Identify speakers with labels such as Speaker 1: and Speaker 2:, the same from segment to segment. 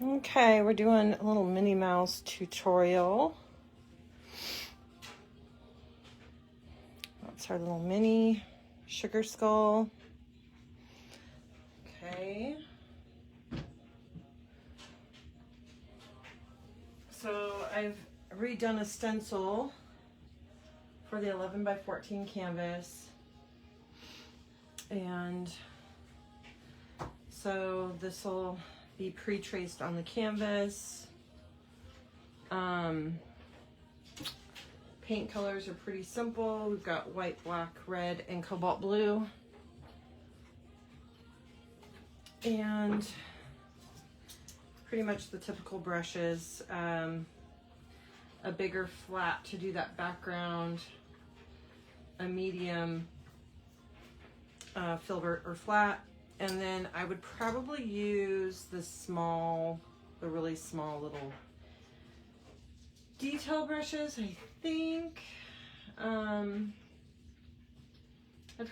Speaker 1: Okay, we're doing a little Minnie Mouse tutorial. That's our little mini sugar skull. Okay. So I've redone a stencil for the 11 by 14 canvas. And so this will be pre-traced on the canvas. Paint colors are pretty simple. We've got white, black, red, and cobalt blue. And pretty much the typical brushes. A bigger flat to do that background, a medium filbert or flat, and then I would probably use the really small little detail brushes, I think. I'd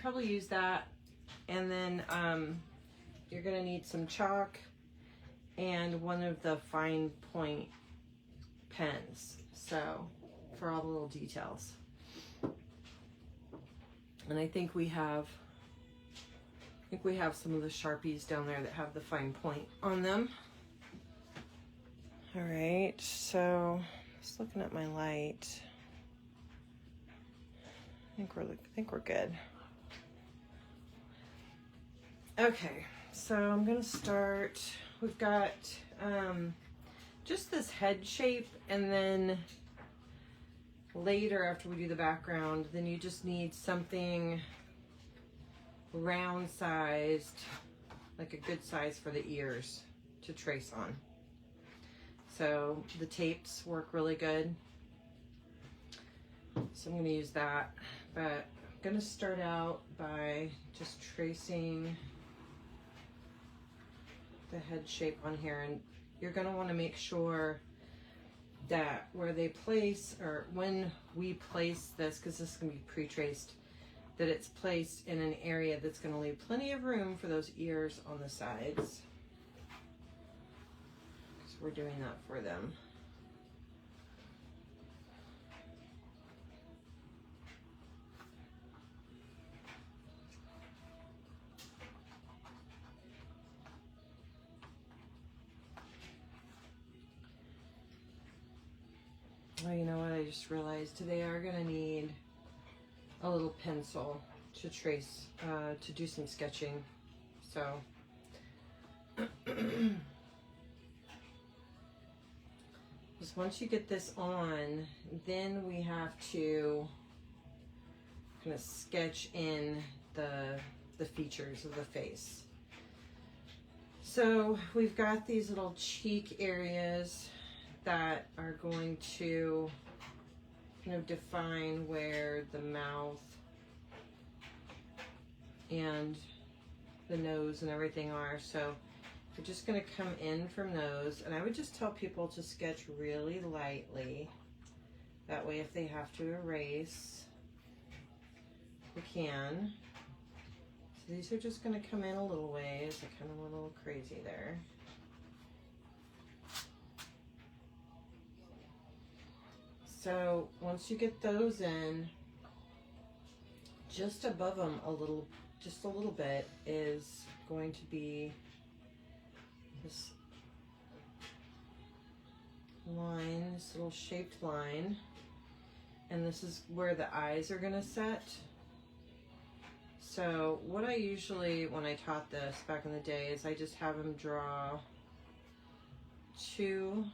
Speaker 1: probably use that, and then you're gonna need some chalk and one of the fine point pens, so for all the little details. And I think we have some of the Sharpies down there that have the fine point on them. All right, so just looking at my light. I think we're good. Okay, so I'm gonna start. We've got just this head shape, and then later after we do the background, then you just need something round sized, like a good size for the ears to trace on. So the tapes work really good. So I'm going to use that, but I'm going to start out by just tracing the head shape on here, and you're going to want to make sure that where they place, or when we place this, because this is going to be pre-traced, that it's placed in an area that's going to leave plenty of room for those ears on the sides. So we're doing that for them. Oh, you know what? I just realized they are going to need a little pencil to trace, to do some sketching. So just once you get this on, then we have to kind of sketch in the features of the face. So we've got these little cheek areas that are going to kind of define where the mouth and the nose and everything are. So we're just going to come in from those, and I would just tell people to sketch really lightly. That way if they have to erase, we can. So these are just going to come in a little ways. I kind of went a little crazy there. So once you get those in, just above them just a little bit is going to be this line, this little shaped line. And this is where the eyes are gonna set. So what I usually, when I taught this back in the day, is I just have them draw two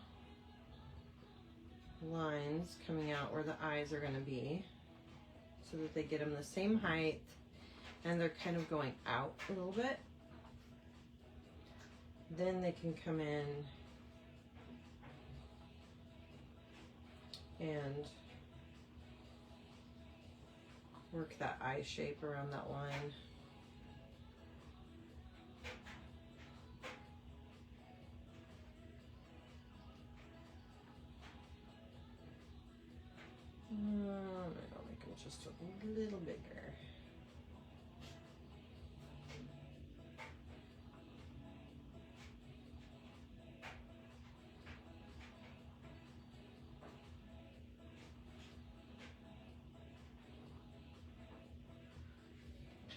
Speaker 1: lines coming out where the eyes are going to be, so that they get them the same height and they're kind of going out a little bit. Then they can come in and work that eye shape around that line. I'll make them just a little bigger.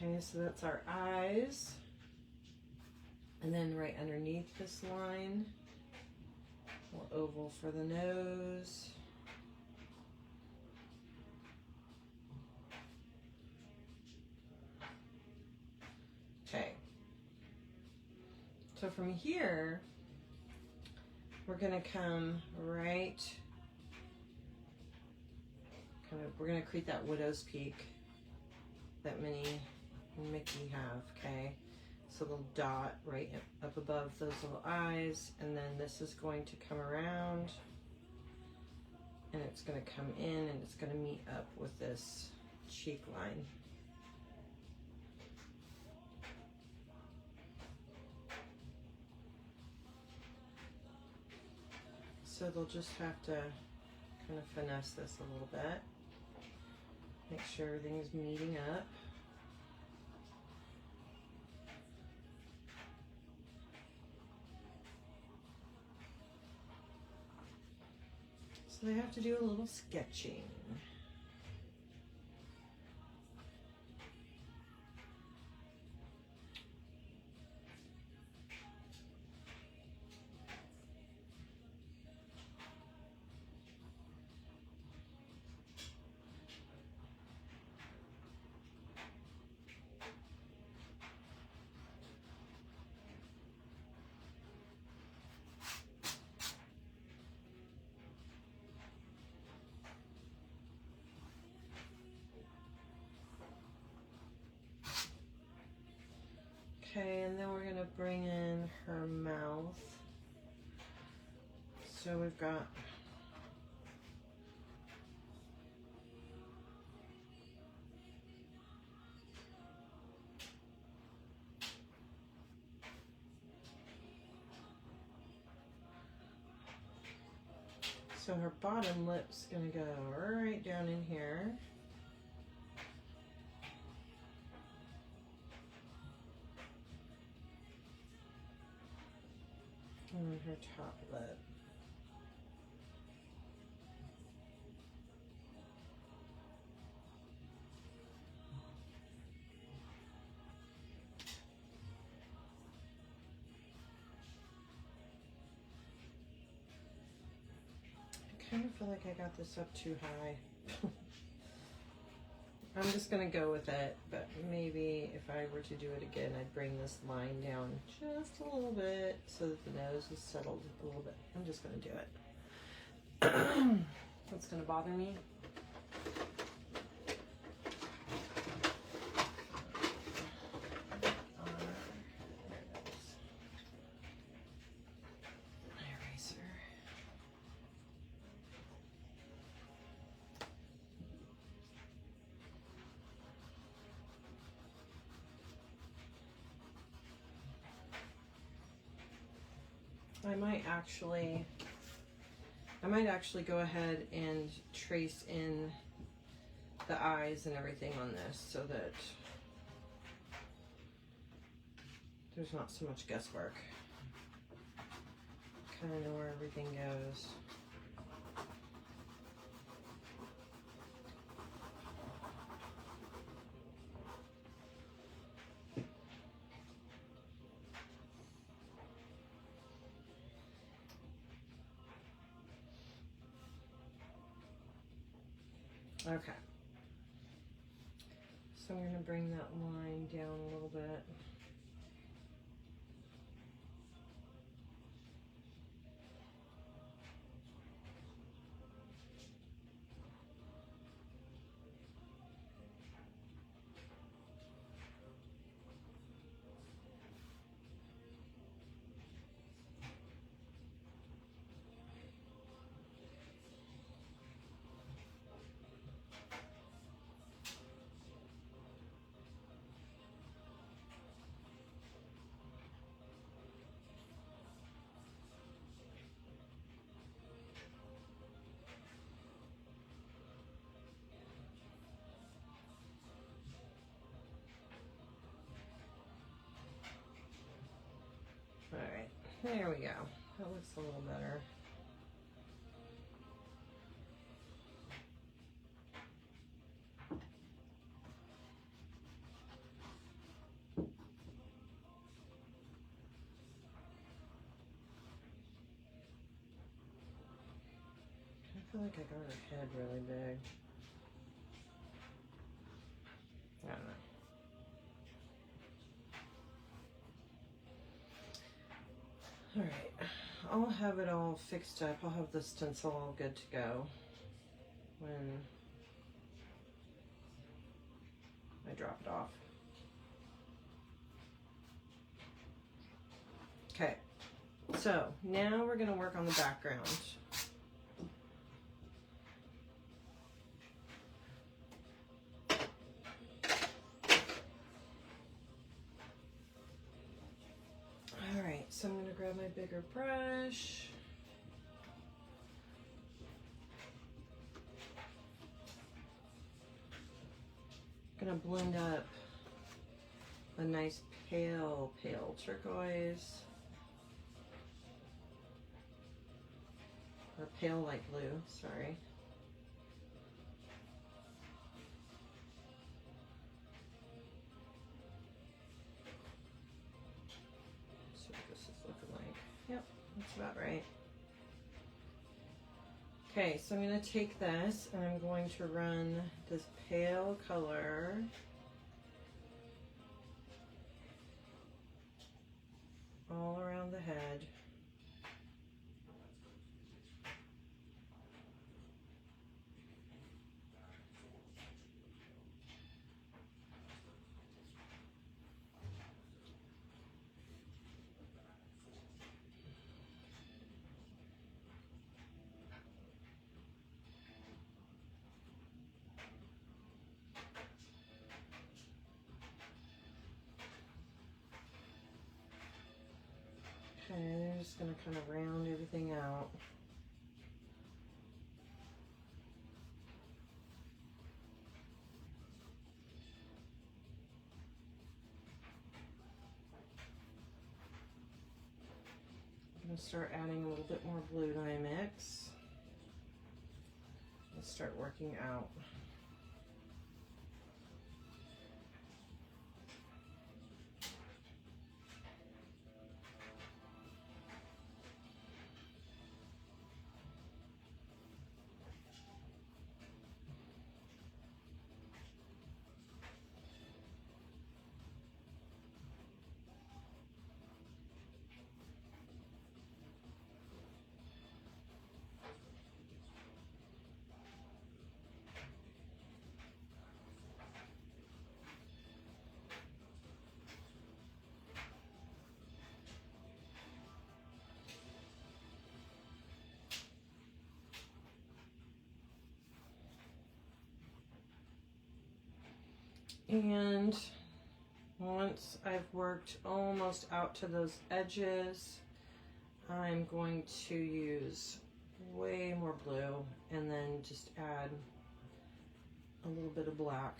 Speaker 1: Okay, so that's our eyes. And then right underneath this line, a little oval for the nose. Okay. So from here, we're gonna come right, we're gonna create that widow's peak that Minnie and Mickey have, okay? So the dot right up above those little eyes, and then this is going to come around, and it's gonna come in, and it's gonna meet up with this cheek line. So they'll just have to kind of finesse this a little bit. Make sure everything is meeting up. So they have to do a little sketching. Okay, and then we're gonna bring in her mouth. So we've got so her bottom lip's gonna go right down in here. And then her top lip. I kind of feel like I got this up too high. I'm just gonna go with it, but maybe if I were to do it again, I'd bring this line down just a little bit so that the nose is settled a little bit. I'm just gonna do it. What's gonna bother me? I might actually go ahead and trace in the eyes and everything on this so that there's not so much guesswork. Kind of know where everything goes. Okay, so I'm going to bring that line down a little bit. All right, there we go. That looks a little better. feel like I got her head really big. I don't know. All right, I'll have it all fixed up. I'll have the stencil all good to go when I drop it off. Okay, so now we're going to work on the background. All right, so I'm going to grab my bigger brush. I'm going to blend up a nice pale turquoise. Or pale light blue, sorry. Let's see what this is looking like. Yep, that's about right. Okay, so I'm going to take this and I'm going to run this pale color all around the head. Okay, I'm just going to kind of round everything out. I'm going to start adding a little bit more blue dye mix. Let's start working out. And once I've worked almost out to those edges, I'm going to use way more blue and then just add a little bit of black.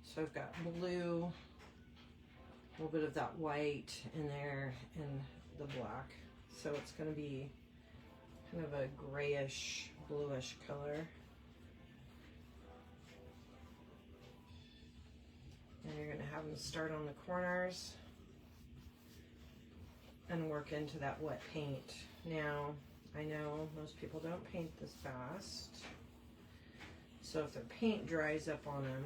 Speaker 1: So I've got blue, a little bit of that white in there, and the black. So it's going to be kind of a grayish, bluish color. And you're going to have them start on the corners and work into that wet paint. Now, I know most people don't paint this fast, so if their paint dries up on them,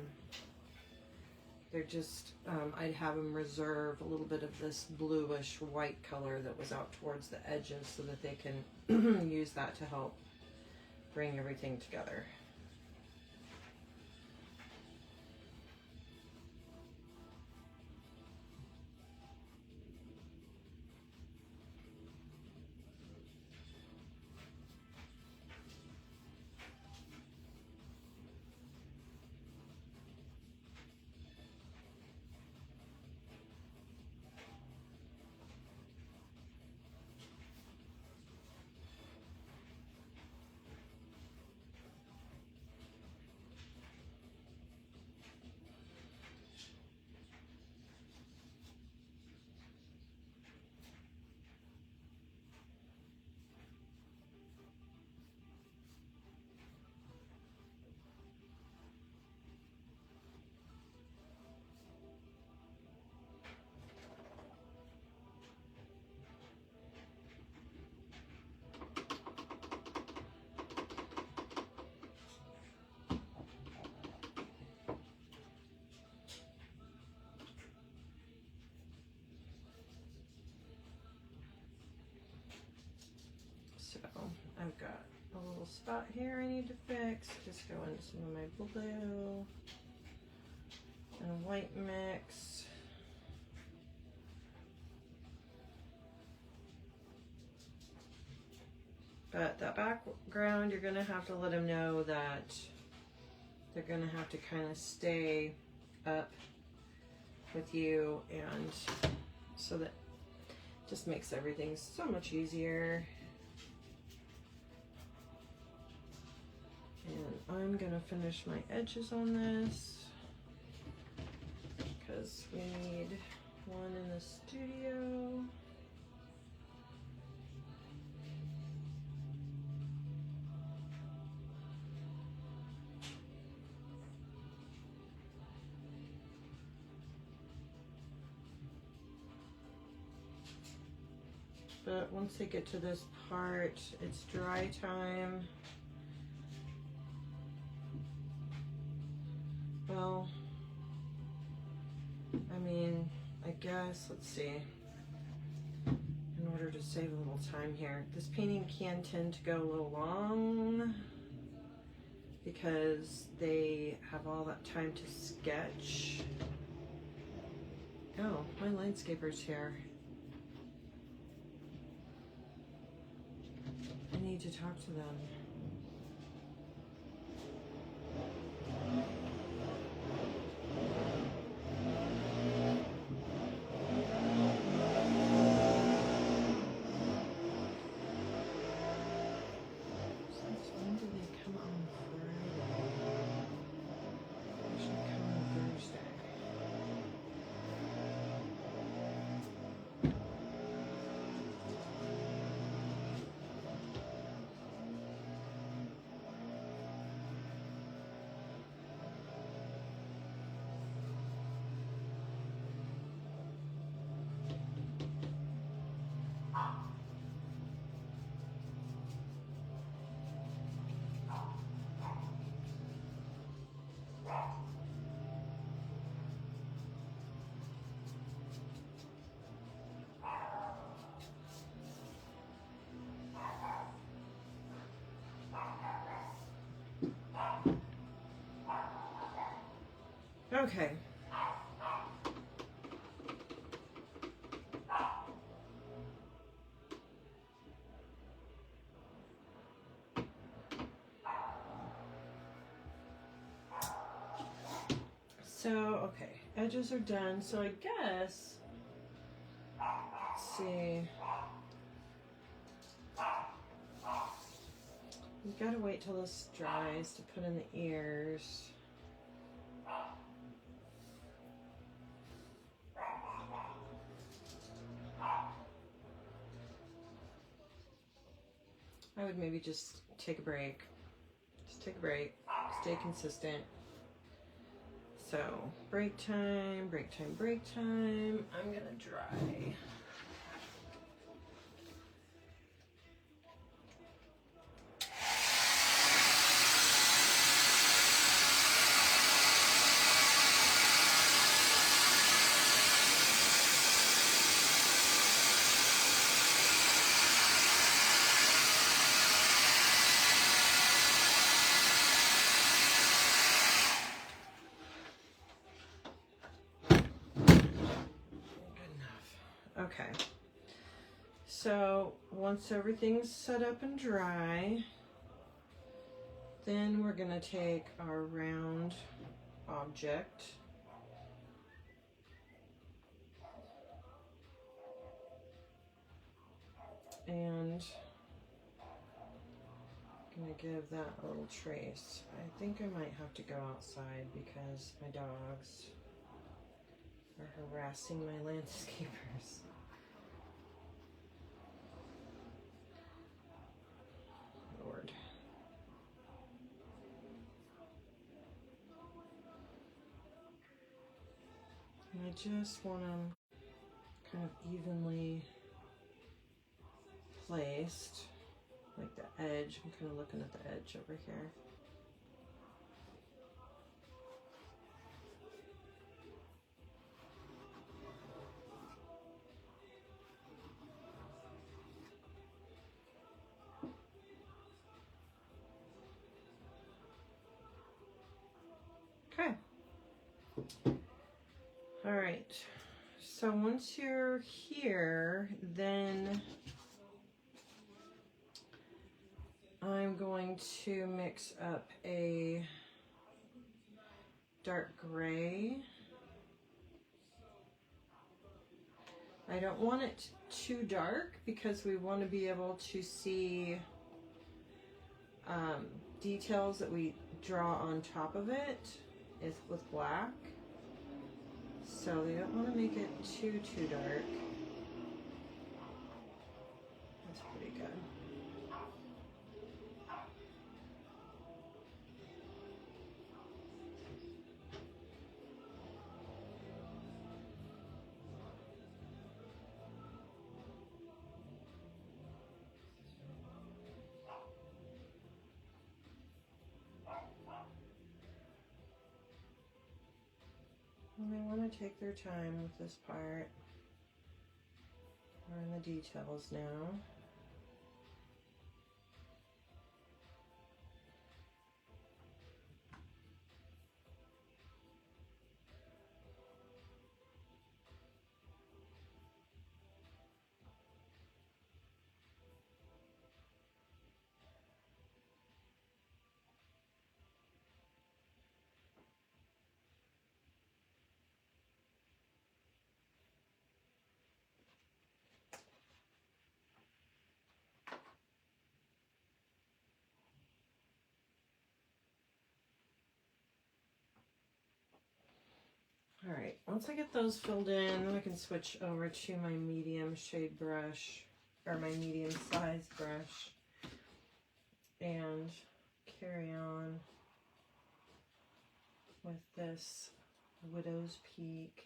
Speaker 1: they're just, I'd have them reserve a little bit of this bluish white color that was out towards the edges so that they can use that to help bring everything together. spot here I need to fix. Just go into some of my blue and white mix. But that background, you're gonna have to let them know that they're gonna have to kind of stay up with you, and so that just makes everything so much easier. And I'm gonna finish my edges on this because we need one in the studio. But once they get to this part, it's dry time. Well, I mean, I guess, let's see. In order to save a little time here, this painting can tend to go a little long because they have all that time to sketch. Oh, my landscaper's here. I need to talk to them. Since when do they come on Friday? They should come on Thursday. Okay. So, okay, edges are done. So I guess, let's see. You gotta wait till this dries to put in the ears. I would maybe just take a break. Just take a break. Stay consistent. So, break time, break time, break time. I'm gonna dry. Okay, so once everything's set up and dry, then we're gonna take our round object and gonna give that a little trace. I think I might have to go outside because my dogs are harassing my landscapers. Lord. And I just want them kind of evenly placed, like the edge. I'm kind of looking at the edge over here. All right, so once you're here, then I'm going to mix up a dark gray. I don't want it too dark because we want to be able to see details that we draw on top of it is with black. So we don't want to make it too dark. That's pretty good. And they want to take their time with this part. We're in the details now. All right, once I get those filled in, I can switch over to my medium shade brush, or my medium size brush, and carry on with this Widow's Peak.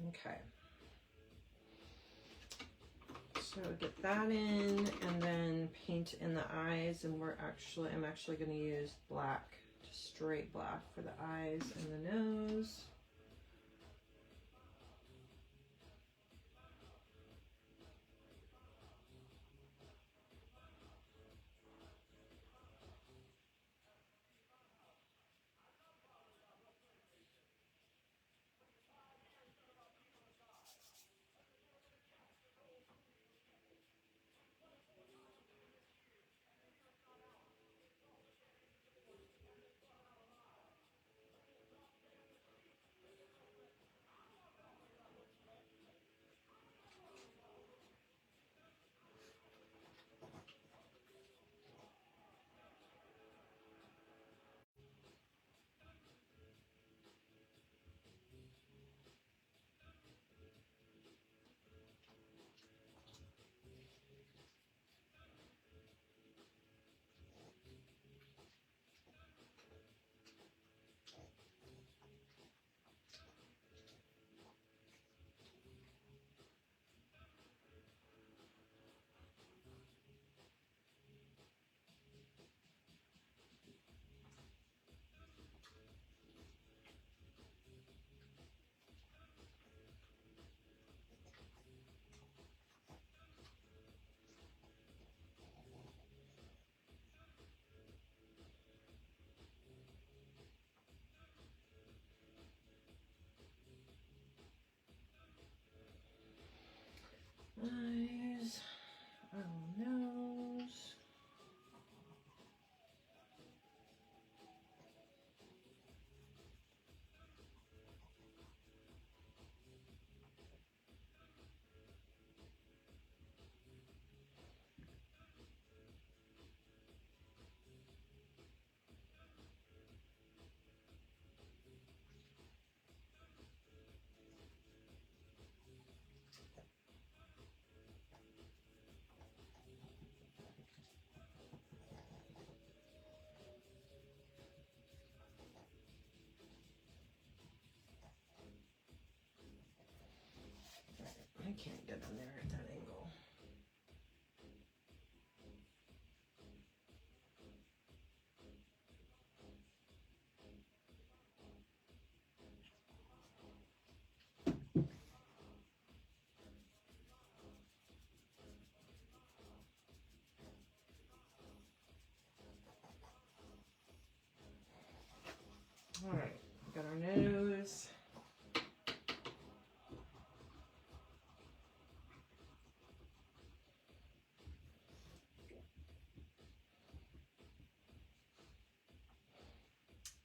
Speaker 1: Okay. So get that in and then paint in the eyes, and I'm actually going to use black, just straight black for the eyes and the nose.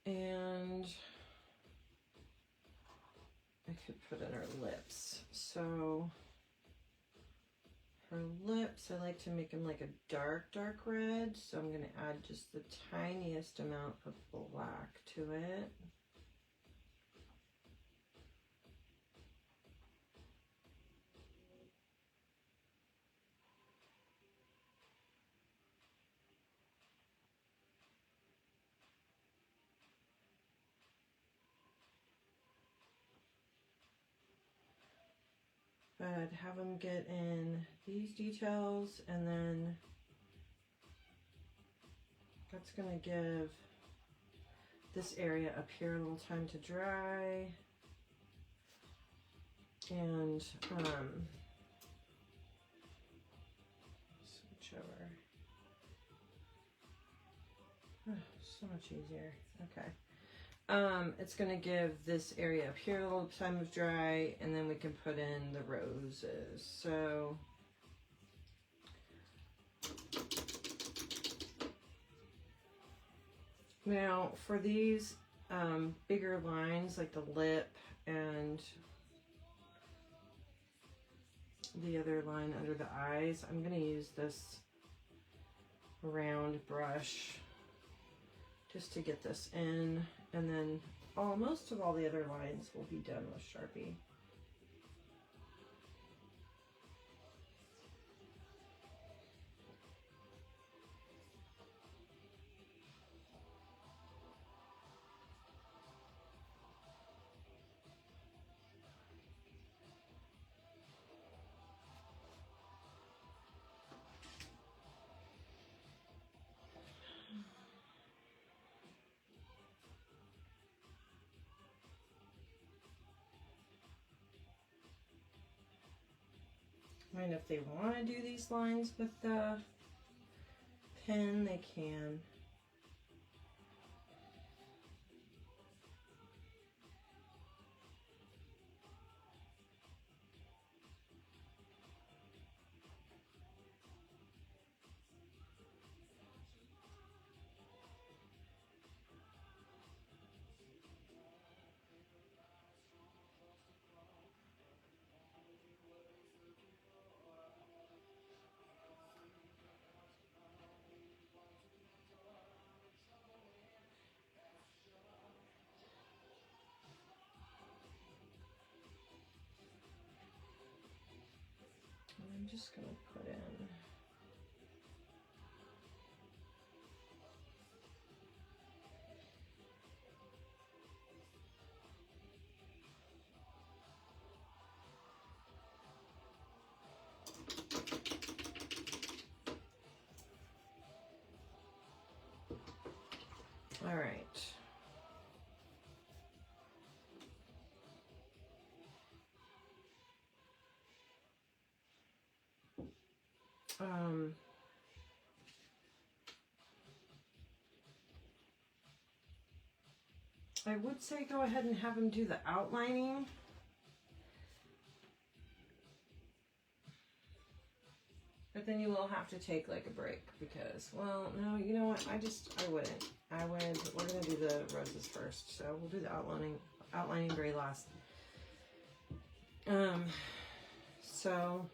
Speaker 1: And I could put in her lips. So her lips, I like to make them like a dark, dark red. So I'm going to add just the tiniest amount of black to it. But have them get in these details, and then that's going to give this area up here a little time to dry. And switch over. Oh, so much easier. Okay. It's going to give this area up here a little time of dry, and then we can put in the roses. So now for these bigger lines like the lip and the other line under the eyes, I'm going to use this round brush just to get this in, and then most of all the other lines will be done with Sharpie. I mean, if they want to do these lines with the pen, they can. I'm just going to put in all right. I would say go ahead and have him do the outlining. But then you will have to take like a break because, well, no, you know what? I wouldn't. We're going to do the roses first. So we'll do the outlining very last. So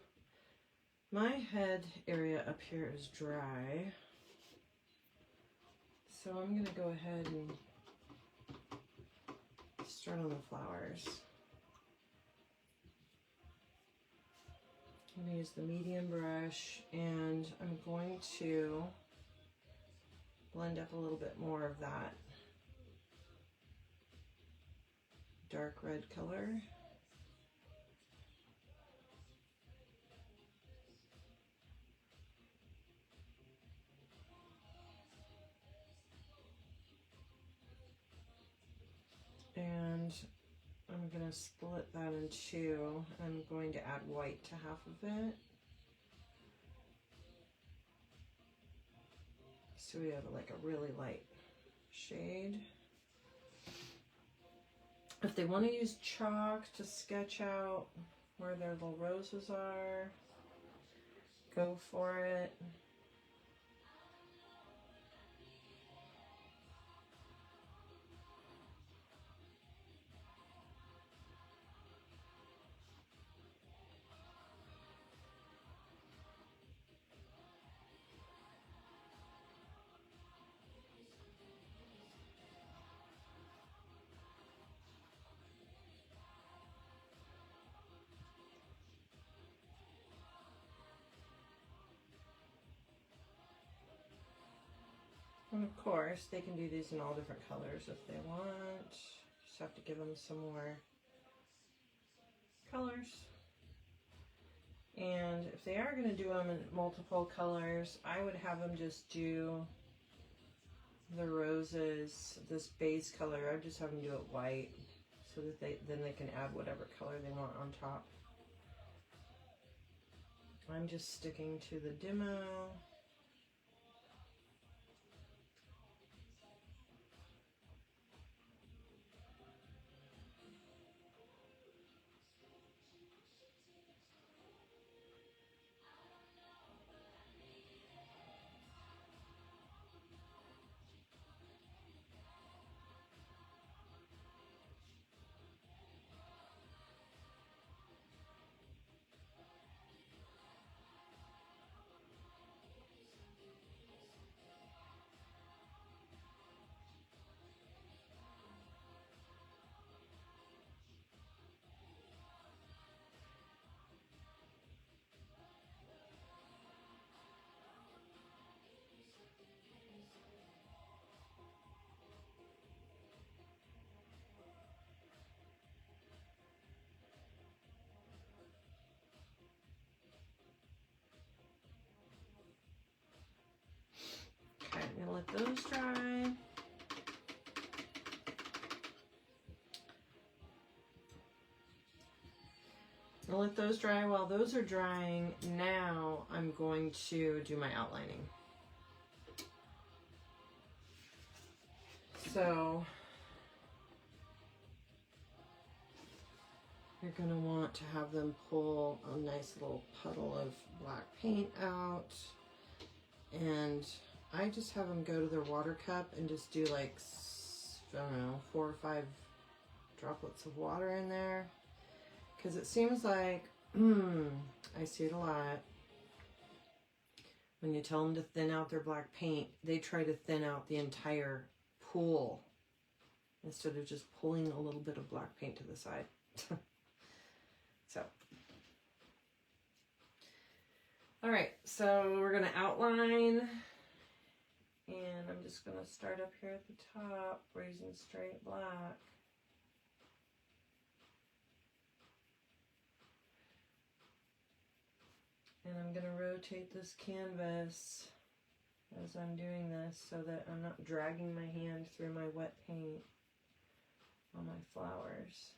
Speaker 1: my head area up here is dry. So I'm going to go ahead and start on the flowers. I'm going to use the medium brush, and I'm going to blend up a little bit more of that dark red color. And I'm going to split that in two. I'm going to add white to half of it. So we have like a really light shade. If they want to use chalk to sketch out where their little roses are, go for it. And of course, they can do these in all different colors if they want. Just have to give them some more colors. And if they are going to do them in multiple colors, I would have them just do the roses, this base color. I'd just have them do it white so that then they can add whatever color they want on top. I'm just sticking to the demo. Okay, I'm gonna let those dry. I'll let those dry. While those are drying, now I'm going to do my outlining. So you're going to want to have them pull a nice little puddle of black paint out. And I just have them go to their water cup and just do like, I don't know, 4 or 5 droplets of water in there. Because it seems like, I see it a lot. When you tell them to thin out their black paint, they try to thin out the entire pool instead of just pulling a little bit of black paint to the side. So, all right, so we're going to outline, and I'm just going to start up here at the top, raising straight black. And I'm going to rotate this canvas as I'm doing this so that I'm not dragging my hand through my wet paint on my flowers.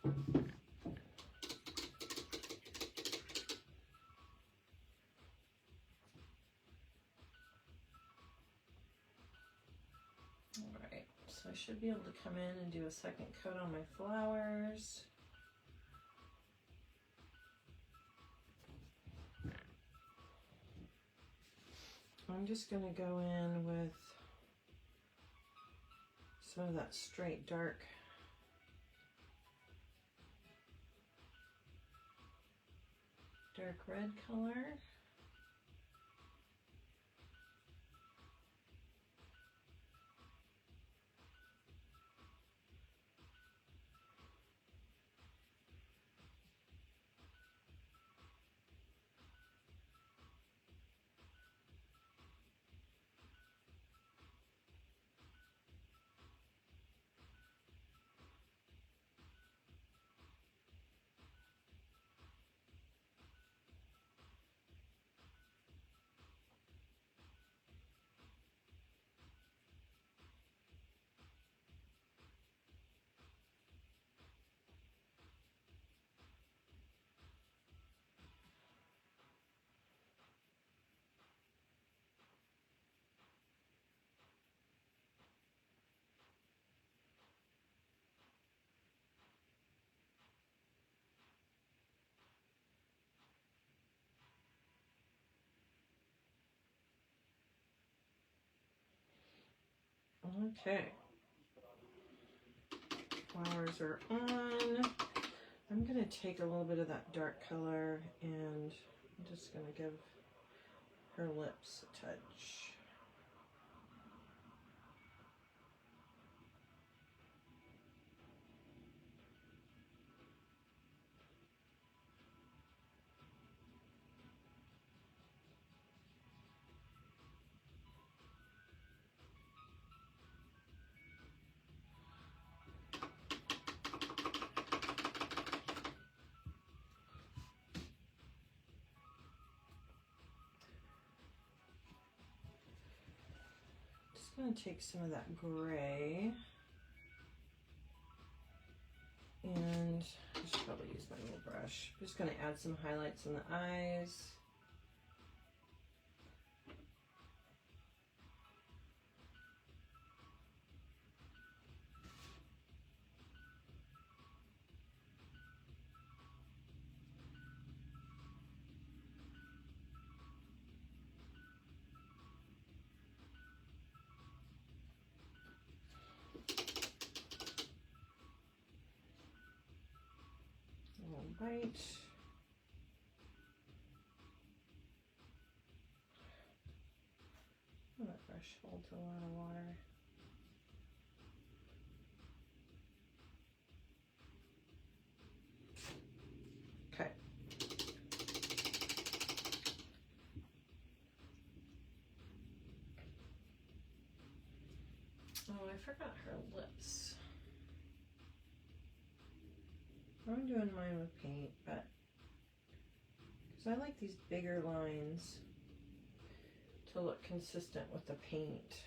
Speaker 1: Alright, so I should be able to come in and do a second coat on my flowers. I'm just going to go in with some of that straight dark red color. Okay, flowers are on. I'm going to take a little bit of that dark color and I'm just going to give her lips a touch. I'm going to take some of that gray and I should probably use my little brush. I'm just going to add some highlights in the eyes. Right. Oh, that brush holds a lot of water. Okay. Oh, I forgot her lips. I'm doing mine with paint, but because I like these bigger lines to look consistent with the paint.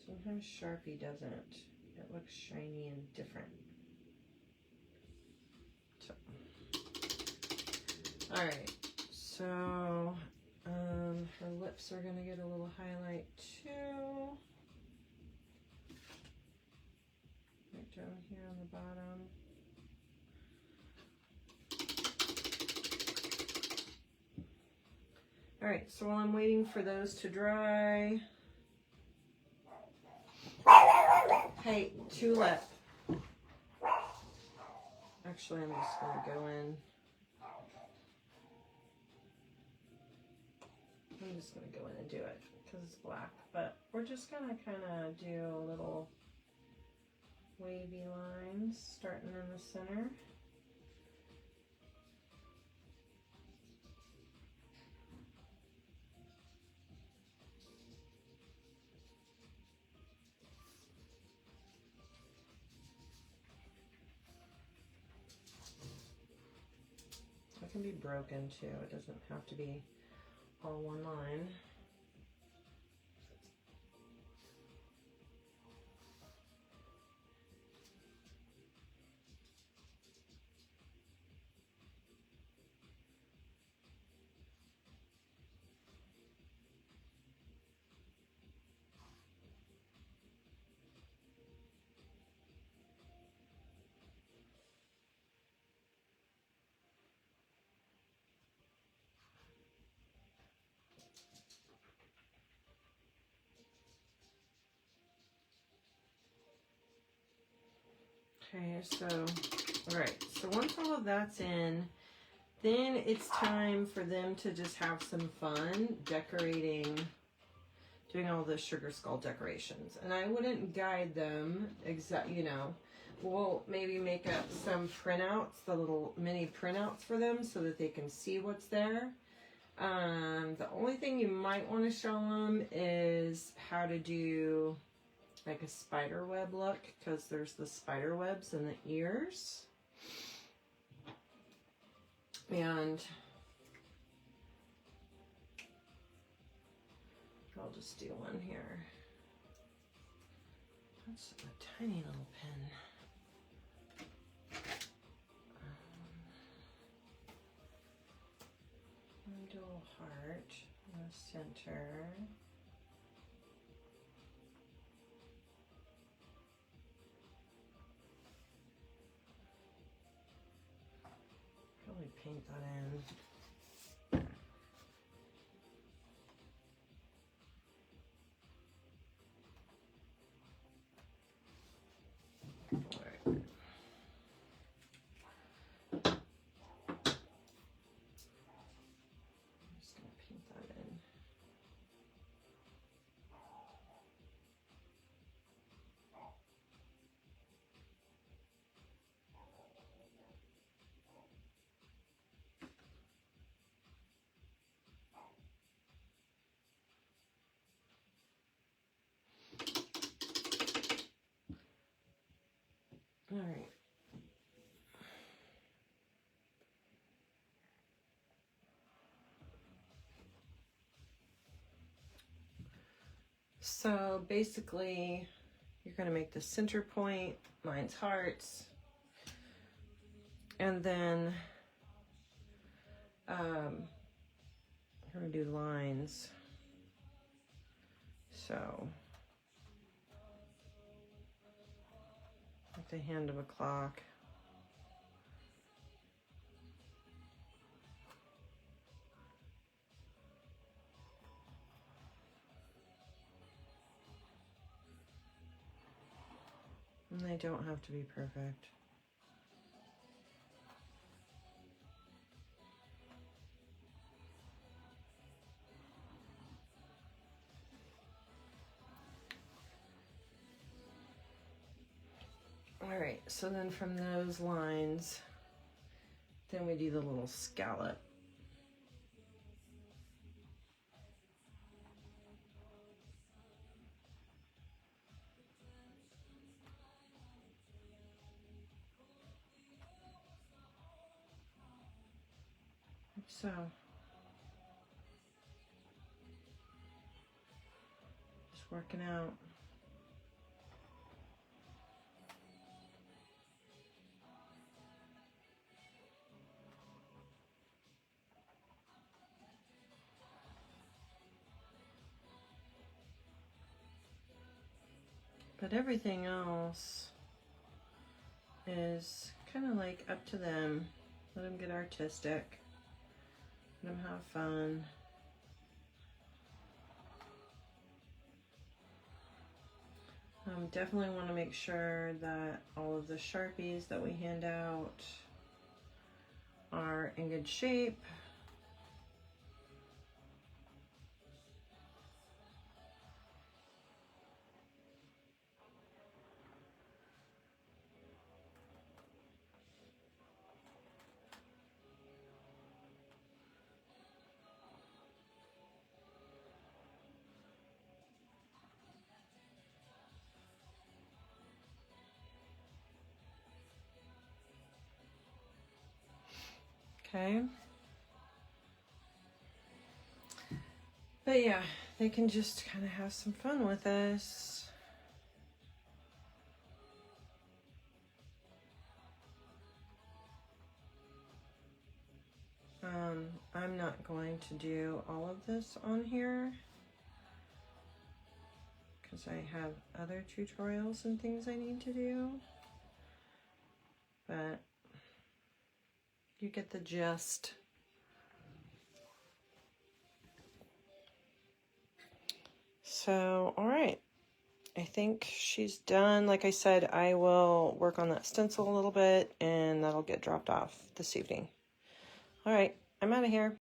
Speaker 1: Sometimes Sharpie doesn't. It looks shiny and different. So, all right. So her lips are gonna get a little highlight too. Right down here on the bottom. All right, so while I'm waiting for those to dry, hey, tulip. Actually, I'm just gonna go in. I'm just gonna go in and do it because it's black, but we're just gonna kind of do a little wavy lines starting in the center. It can be broken too. It doesn't have to be all one line. Okay, so, all right, so once all of that's in, then it's time for them to just have some fun decorating, doing all the sugar skull decorations. And I wouldn't guide them you know, we'll maybe make up some printouts, the little mini printouts for them so that they can see what's there. The only thing you might want to show them is how to do like a spider web look, because there's the spider webs in the ears. And I'll just do one here. That's a tiny little pen. Do a little heart in the center. Probably paint that in. All right. So basically, you're going to make the center point, mine's hearts, and then I'm going to do lines. So, like the hand of a clock. And they don't have to be perfect. All right, so then from those lines, then we do the little scallop. So, just working out. But everything else is kind of like up to them. Let them get artistic. Let them have fun. Definitely want to make sure that all of the Sharpies that we hand out are in good shape. Okay. But yeah, they can just kind of have some fun with this. I'm not going to do all of this on here because I have other tutorials and things I need to do. But you get the gist. So, all right. I think she's done. Like I said, I will work on that stencil a little bit, and that'll get dropped off this evening. All right, I'm out of here.